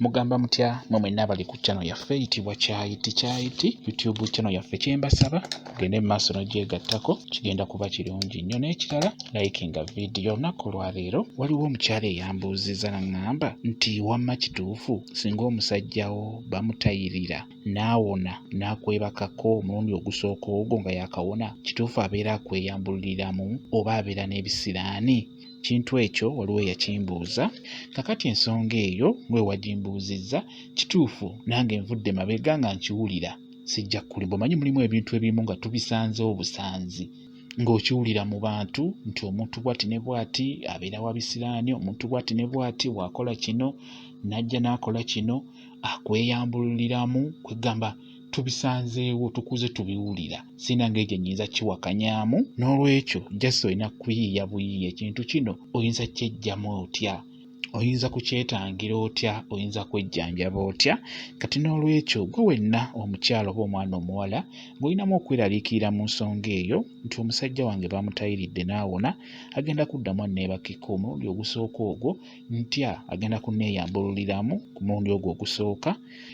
Mugamba mutya mwe mwenna abali ku channel yaffe eyitibwa Kyayiti YouTube channel yaffe kyembasaba tugende mu maaso n'ogyegattako kigenda kuba kirungi nnyo. N'ekirala likinga video. Olunaku lwa leero waliwo omukyala eyambuuziza n'aŋŋamba nti wamma kituufu singa omusajjawo bamutayirira n'awona n'akwebakako omulundi ogusooka ogwo nga yakawona kituufu abeera akweyambuliramu oba abeera n'ebisiraani? Kintu ekyo waliwo eyakimbuuza. Kakati ensonga eyo gwe wagimbuuzizza kituufu nange nvudde mabega nga nkiwulira sijja kulimba. Omanyi mulimu ebintu ebimu nga tubisanzeewo busanzi ng'okiwulira mu bantu nti omuntu bw'ati ne bw'ati abeera wa bisiraani, omuntu bw'ati ne bw'ati bw'akola kino n'ajja n'akola kino akweyambuliramu. Kwegamba tubisanzeewo tukuze tubiwulira sinanga egyo nnyinza kiwakanyaamu. N'olwekyo just olina kuyiiya buyiiya ekintu kino oyinza kyeggyamu otya, oyinza kukyetangira otya, oyinza kwejjanjaba otya. Kati n'olwekyo gwe wenna omukyala oba omwana omuwala ng'olinamu okweraliikirira mu nsonga eyo nti omusajja wange bamutayiridde n'awona agenda kuddamu anneebakeko omulundi ogusooka ogwo ntya agenda kunneeyambululiramu ku mulundi ogwo ogusooka.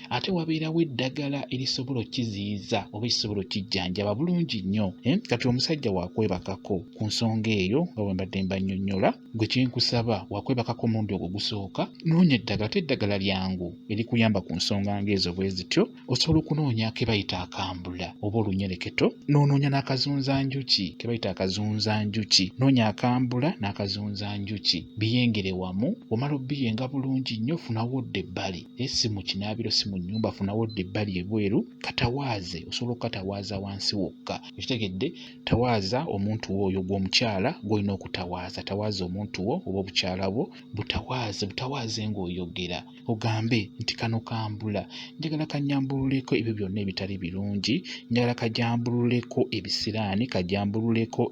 Ate wabeerawo eddagala erisobola okkiziyiza oba erisobola okkijjanjaba bulungi nnyo. Kati omusajja waakwebakako ku nsonga eyo nga bwe mbadde mbannyonnyola, gwe kyenkusaba waakwebakako omulundi ogwo gusooka noonya eddagala. Te eddagala lyangu erikuyamba ku nsonga ng'ezo bwe zityo. Osobola okunoonyako ke bayita akambula oba olunyereketo, n'onoonya n'akazunzanjuki ke bayita akazunzanjuki. Noonya akambula n'akazunzanjuki biyengere wamu. Omala obbiyenga bulungi nnyo, funawo dda ebbali, si mu kinaabiro si mu nnyumba, funawo dda ebbali ebweru. Katawaaze, osobola okukatawaaza wansi wokka. Okitegedde? Tawaaza omuntu wo oyo gw'omukyala gw'olina okutawaaza. Tawaaza omuntu wo oba obukyala bwo butawaaze ng'oyogera ogambe nti kano kambula, njagala kanyambululeko ebyo byonna ebitali birungi, njagala kajambululeko ebisiraani, kajambululeko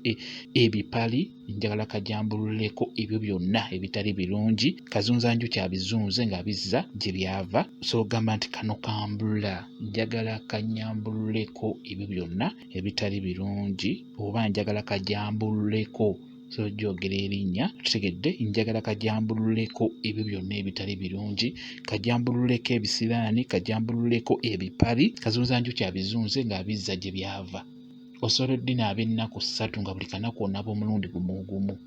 ebipali, njagala kajambululeko ebyo byonna ebitali birungi. Kazunzanjuki abizunze ng'abizza gye byava. So ogamba nti kano kambula, njagala kanyambululeko ebyo byonna ebitali birungi, oba njagala kajambululeko so gyogera erinnya. Tutegedde? Njagala kajambululeko ebyo byonna ebitali birungi, kajambululeko ebisiraani, kajambululeko ebipali. Kazunzanjuki abizunze ng'abizza gye byava. Osobola oddinaaba ennaku 3 nga buli kanaku onaaba omulundi gumu.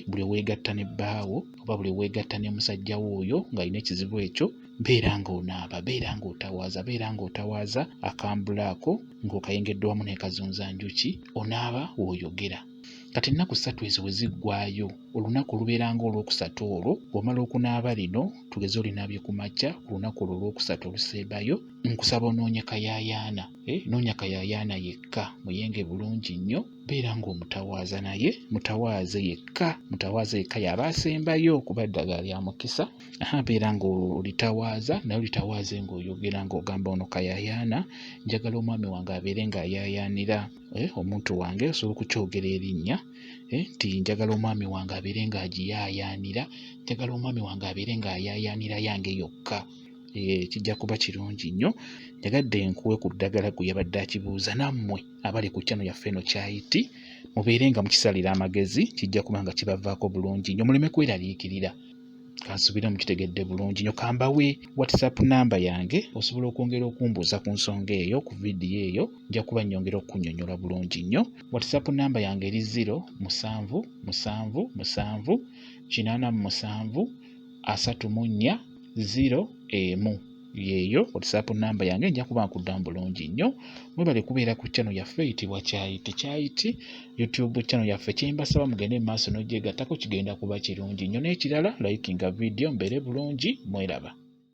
Buli weegatta ne bbaawo oba buli weegatta ne musajjawo oyo ng'alina ekizibu ekyo, beera ng'onaaba, beera ng'otawaaza akambula ako ng'okayengedde wamu n'ekazunzanjuki, onaaba w'oyogera. Kati ennaku 3 ezo we ziggwaayo, olunaku olubeera ng'olwokusatu olwo bw'omala okunaaba lino, tugeze olinaabye ku makya, olunaku olwo olwokusatu olusembayo, nkusaba onoonye kayaayaana. Noonya kayaayaana yekka, muyenge bulungi nnyo, beera ng'omutawaaza naye, mutawaaze yekka y'aba asembayo kuba eddagala lya mukisa. Beera ng'olitawaaza naye olitawaaze ng'oyogera ng'ogamba ono kayaayaana, njagala omwami wange abeere ng'ayaayaanira omuntu wange. Osobola okukyogera erinnya nti njagala omwami wange abeere ng'agiyaayaanira, njagala omwami wange abeere ng'ayaayaanira yange yokka. Kijja kuba kirungi nnyo. Njagadde nkuwe ku ddagala gwe yabadde akibuuza. Nammwe abali ku channel yaffe eno Kyayiti mubeere nga mukisalira amagezi, kijja kuba nga kibavaako bulungi nnyo. Muleme kweraliikirira. Kansubira mukitegedde bulungi nnyo. Kambawe WhatsApp namba yange, osobola okwongera okumbuuza ku nsonga eyo ku vidiyo eyo, nja kuba nnyongera okukunnyonnyola bulungi nnyo. WhatsApp namba yange eri 077873401 yeeyo WhatsApp namba yange, nja kuba nkuddamu bulungi nnyo. Mwebale kubeera ku channel yaffe eyitibwa Kyayiti YouTube channel yaffe. Kyembasaba mugende mu maaso n'ogyegattako, kigenda kuba kirungi nnyo. N'ekirala likinga video, mbeere bulungi, mweraba.